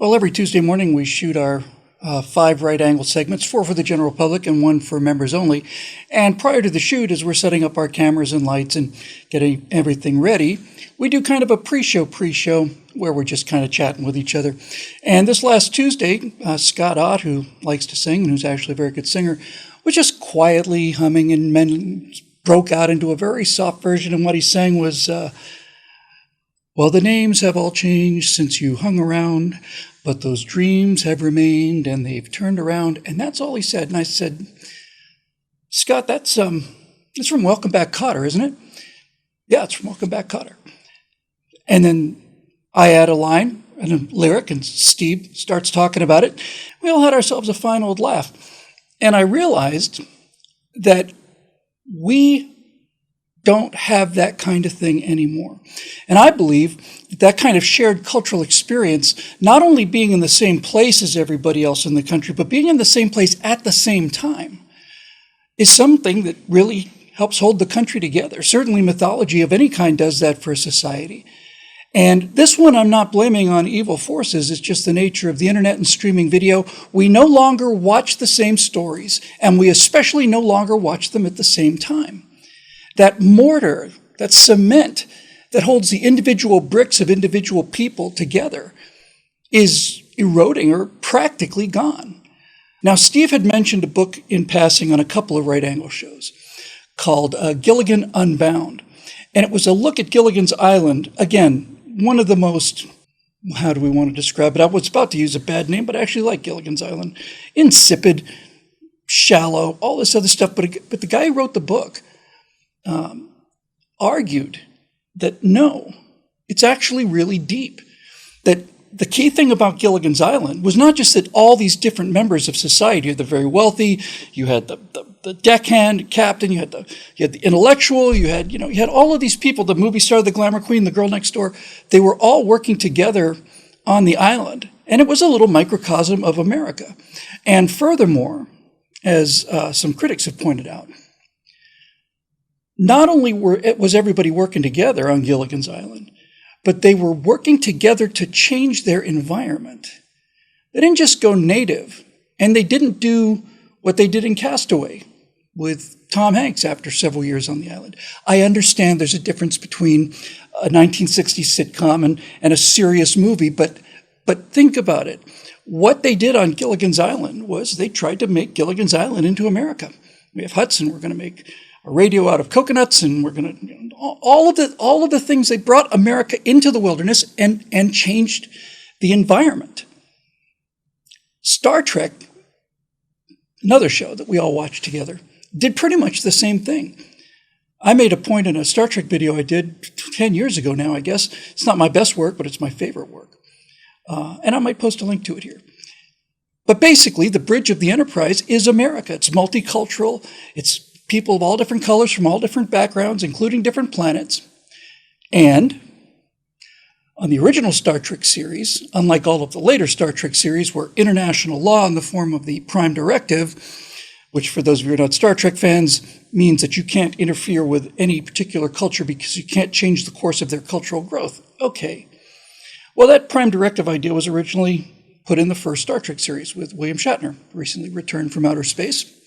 Well, every Tuesday morning we shoot our 5 right-angle segments, 4 for the general public and 1 for members only. And prior to the shoot, as we're setting up our cameras and lights and getting everything ready, we do kind of a pre-show where we're just kind of chatting with each other. And this last Tuesday, Scott Ott, who likes to sing and who's actually a very good singer, was just quietly humming and broke out into a very soft version. And what he sang was, well, the names have all changed since you hung around, but those dreams have remained and they've turned around. And that's all he said. And I said, Scott, that's from Welcome Back Kotter, isn't it? Yeah, it's from Welcome Back Kotter. And then I add a line and a lyric, and Steve starts talking about it. We all had ourselves a fine old laugh. And I realized that we don't have that kind of thing anymore. And I believe that kind of shared cultural experience, not only being in the same place as everybody else in the country, but being in the same place at the same time, is something that really helps hold the country together. Certainly mythology of any kind does that for a society. And this one I'm not blaming on evil forces. It's just the nature of the internet and streaming video. We no longer watch the same stories, and we especially no longer watch them at the same time. That mortar, that cement that holds the individual bricks of individual people together is eroding or practically gone. Now, Steve had mentioned a book in passing on a couple of right-angle shows called Gilligan Unbound. And it was a look at Gilligans Island. Again, one of the most, how do we want to describe it? I was about to use a bad name, but I actually like Gilligan's Island. Insipid, shallow, all this other stuff. But the guy who wrote the book argued that no, it's actually really deep. That the key thing about Gilligan's Island was not just that all these different members of society, you had the very wealthy, you had the deckhand, captain, you had the intellectual, you had all of these people, the movie star, the glamour queen, the girl next door, they were all working together on the island. And it was a little microcosm of America. And furthermore, as some critics have pointed out, not only was everybody working together on Gilligan's Island, but they were working together to change their environment. They didn't just go native, and they didn't do what they did in Castaway with Tom Hanks after several years on the island. I understand there's a difference between a 1960s sitcom and a serious movie, but think about it. What they did on Gilligan's Island was they tried to make Gilligan's Island into America. We have Hudson, we're going to make a radio out of coconuts, and we're going to, all of the things. They brought America into the wilderness and changed the environment. Star Trek, another show that we all watched together, did pretty much the same thing. I made a point in a Star Trek video I did 10 years ago now, I guess. It's not my best work, but it's my favorite work. And I might post a link to it here. But basically, the bridge of the Enterprise is America. It's multicultural. It's people of all different colors from all different backgrounds, including different planets. And on the original Star Trek series, unlike all of the later Star Trek series where international law in the form of the Prime Directive, which for those of you who are not Star Trek fans, means that you can't interfere with any particular culture because you can't change the course of their cultural growth. Okay. Well, that Prime Directive idea was originally put in the first Star Trek series with William Shatner, recently returned from outer space.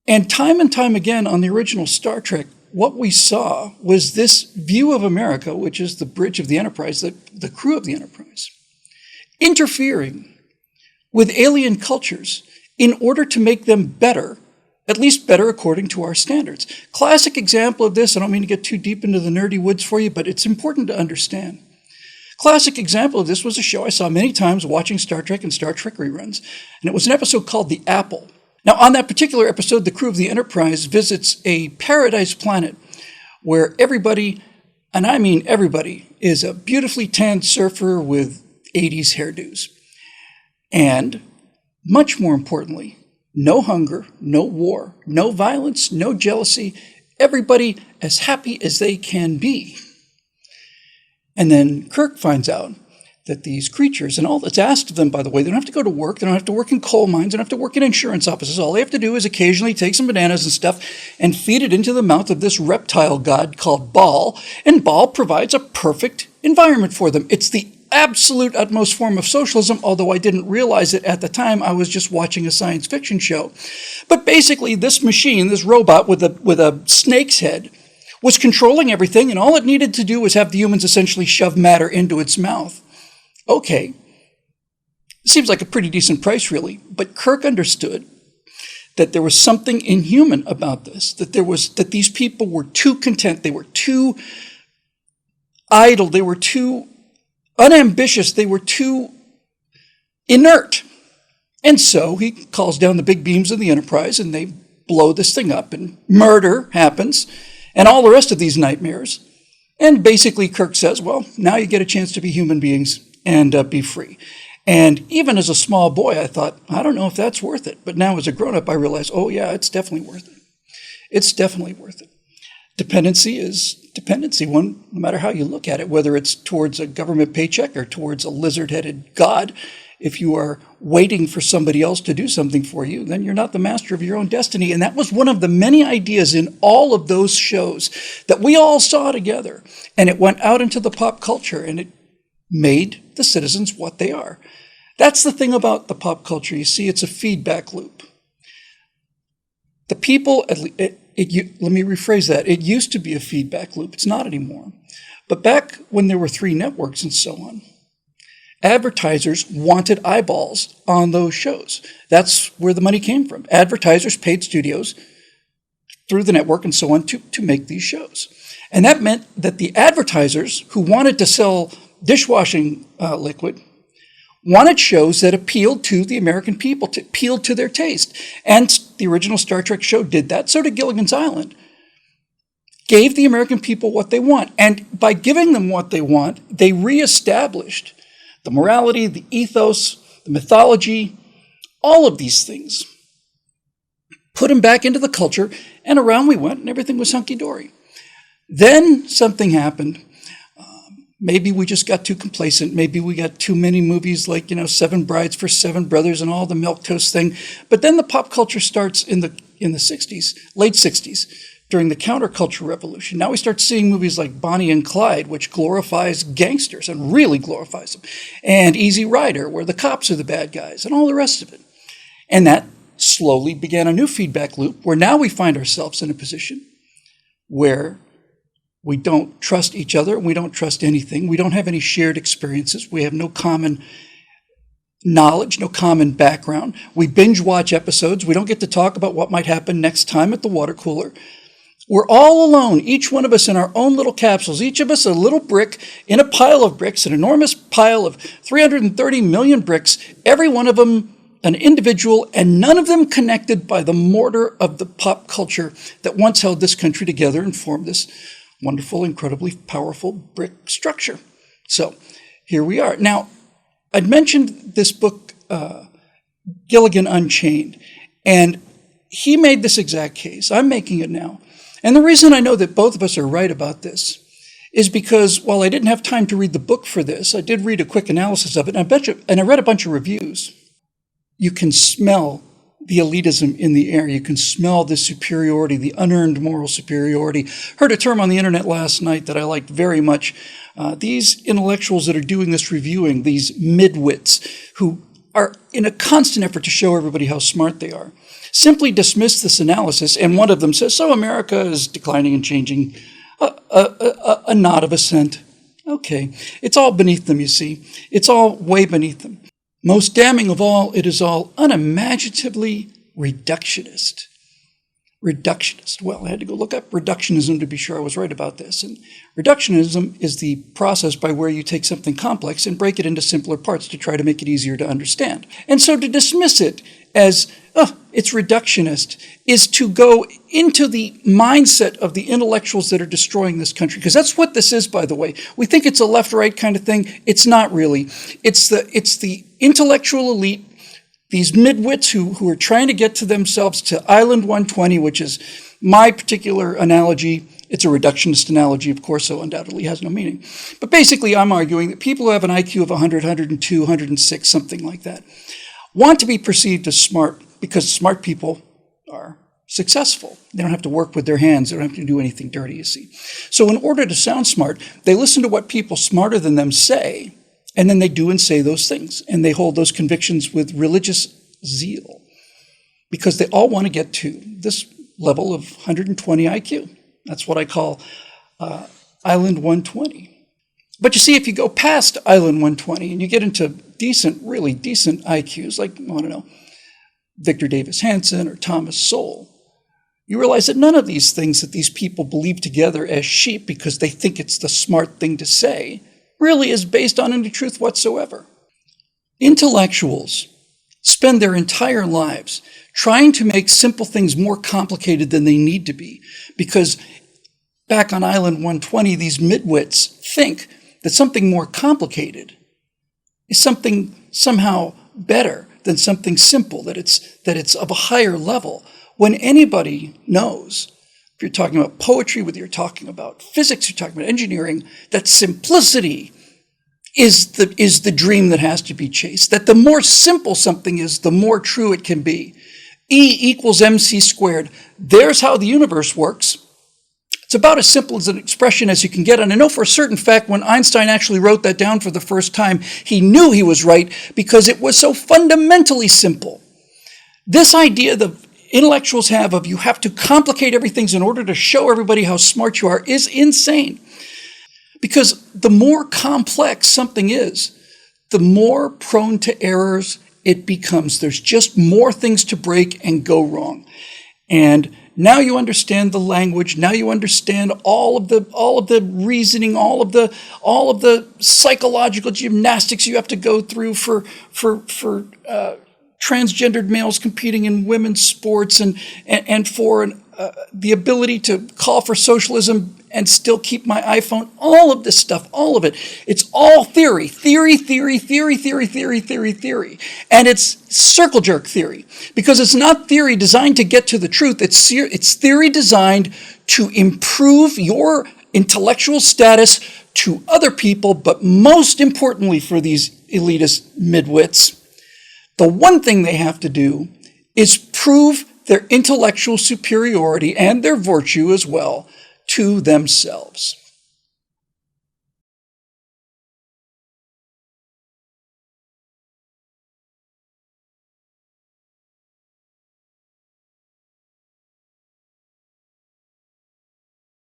And time again on the original Star Trek, what we saw was this view of America, which is the bridge of the Enterprise, the crew of the Enterprise, interfering with alien cultures in order to make them better, at least better according to our standards. Classic example of this, I don't mean to get too deep into the nerdy woods for you, but it's important to understand. Classic example of this was a show I saw many times watching Star Trek and Star Trek reruns, and it was an episode called The Apple. Now, on that particular episode, the crew of the Enterprise visits a paradise planet where everybody, and I mean everybody, is a beautifully tanned surfer with 80s hairdos. And much more importantly, no hunger, no war, no violence, no jealousy, everybody as happy as they can be. And then Kirk finds out that these creatures, and all that's asked of them, by the way, they don't have to go to work, they don't have to work in coal mines, they don't have to work in insurance offices. All they have to do is occasionally take some bananas and stuff and feed it into the mouth of this reptile god called Baal, and Baal provides a perfect environment for them. It's the absolute utmost form of socialism, although I didn't realize it at the time. I was just watching a science fiction show. But basically, this machine, this robot with a snake's head, was controlling everything, and all it needed to do was have the humans essentially shove matter into its mouth. Okay. Seems like a pretty decent price, really. But Kirk understood that there was something inhuman about this, that these people were too content, they were too idle, they were too unambitious, they were too inert. And so he calls down the big beams of the Enterprise, and they blow this thing up, and murder happens, and all the rest of these nightmares. And basically Kirk says, well, now you get a chance to be human beings and be free. And even as a small boy, I thought, I don't know if that's worth it. But now as a grown-up, I realize, oh yeah, it's definitely worth it. It's definitely worth it. Dependency is dependency, no matter how you look at it, whether it's towards a government paycheck or towards a lizard-headed god. If you are waiting for somebody else to do something for you, then you're not the master of your own destiny. And that was one of the many ideas in all of those shows that we all saw together. And it went out into the pop culture, and it made the citizens what they are. That's the thing about the pop culture. You see, it's a feedback loop. The people, let me rephrase that. It used to be a feedback loop. It's not anymore. But back when there were 3 networks and so on, advertisers wanted eyeballs on those shows. That's where the money came from. Advertisers paid studios through the network and so on to make these shows. And that meant that the advertisers who wanted to sell dishwashing liquid wanted shows that appealed to the American people, to appealed to their taste. And the original Star Trek show did that. So did Gilligan's Island. Gave the American people what they want. And by giving them what they want, they reestablished the morality, the ethos, the mythology, all of these things. Put them back into the culture, and around we went, and everything was hunky-dory. Then something happened. Maybe we just got too complacent. Maybe we got too many movies like, Seven Brides for Seven Brothers and all the milquetoast thing. But then the pop culture starts in the 60s, late 60s, during the counterculture revolution. Now we start seeing movies like Bonnie and Clyde, which glorifies gangsters and really glorifies them. And Easy Rider, where the cops are the bad guys, and all the rest of it. And that slowly began a new feedback loop where now we find ourselves in a position where we don't trust each other. We don't trust anything. We don't have any shared experiences. We have no common knowledge, no common background. We binge watch episodes. We don't get to talk about what might happen next time at the water cooler. We're all alone, each one of us in our own little capsules, each of us a little brick in a pile of bricks, an enormous pile of 330 million bricks, every one of them an individual, and none of them connected by the mortar of the pop culture that once held this country together and formed this wonderful, incredibly powerful brick structure. So here we are. Now, I'd mentioned this book, Gilligan Unchained, and he made this exact case. I'm making it now. And the reason I know that both of us are right about this is because while I didn't have time to read the book for this, I did read a quick analysis of it, and I read a bunch of reviews. You can smell the elitism in the air. You can smell the superiority, the unearned moral superiority. Heard a term on the internet last night that I liked very much. These intellectuals that are doing this reviewing, these midwits who are in a constant effort to show everybody how smart they are, simply dismiss this analysis, and one of them says, so America is declining and changing, a nod of assent. Okay, it's all beneath them, you see. It's all way beneath them. Most damning of all, it is all unimaginatively reductionist. Reductionist. Well, I had to go look up reductionism to be sure I was right about this. And reductionism is the process by where you take something complex and break it into simpler parts to try to make it easier to understand. And so to dismiss it as, it's reductionist, is to go into the mindset of the intellectuals that are destroying this country. Because that's what this is, by the way. We think it's a left-right kind of thing. It's not really. It's the intellectual elite, these midwits who are trying to get to themselves to Island 120, which is my particular analogy. It's a reductionist analogy, of course, so undoubtedly has no meaning. But basically, I'm arguing that people who have an IQ of 100, 102, 106, something like that, want to be perceived as smart because smart people are successful. They don't have to work with their hands. They don't have to do anything dirty, you see. So in order to sound smart, they listen to what people smarter than them say, And then they do and say those things, and they hold those convictions with religious zeal because they all want to get to this level of 120 IQ. That's what I call Island 120. But you see, if you go past Island 120 and you get into decent, really decent IQs, like, I don't know, Victor Davis Hanson or Thomas Sowell, you realize that none of these things that these people believe together as sheep because they think it's the smart thing to say really is based on any truth whatsoever. Intellectuals spend their entire lives trying to make simple things more complicated than they need to be because back on Island 120, these midwits think that something more complicated is something somehow better than something simple, that it's of a higher level. When anybody knows, if you're talking about poetry, whether you're talking about physics, you're talking about engineering, that simplicity is the dream that has to be chased, that the more simple something is, the more true it can be. E equals mc squared. There's how the universe works. It's about as simple as an expression as you can get. And I know for a certain fact when Einstein actually wrote that down for the first time, he knew he was right because it was so fundamentally simple. This idea the intellectuals have of you have to complicate everything in order to show everybody how smart you are is insane. Because the more complex something is, the more prone to errors it becomes. There's just more things to break and go wrong. And now you understand the language. Now you understand all of the reasoning, all of the psychological gymnastics you have to go through for transgendered males competing in women's sports and for the ability to call for socialism and still keep my iPhone. All of this stuff, all of it. It's all theory. And it's circle jerk theory because it's not theory designed to get to the truth. It's theory designed to improve your intellectual status to other people, but most importantly for these elitist midwits, the one thing they have to do is prove their intellectual superiority and their virtue as well to themselves.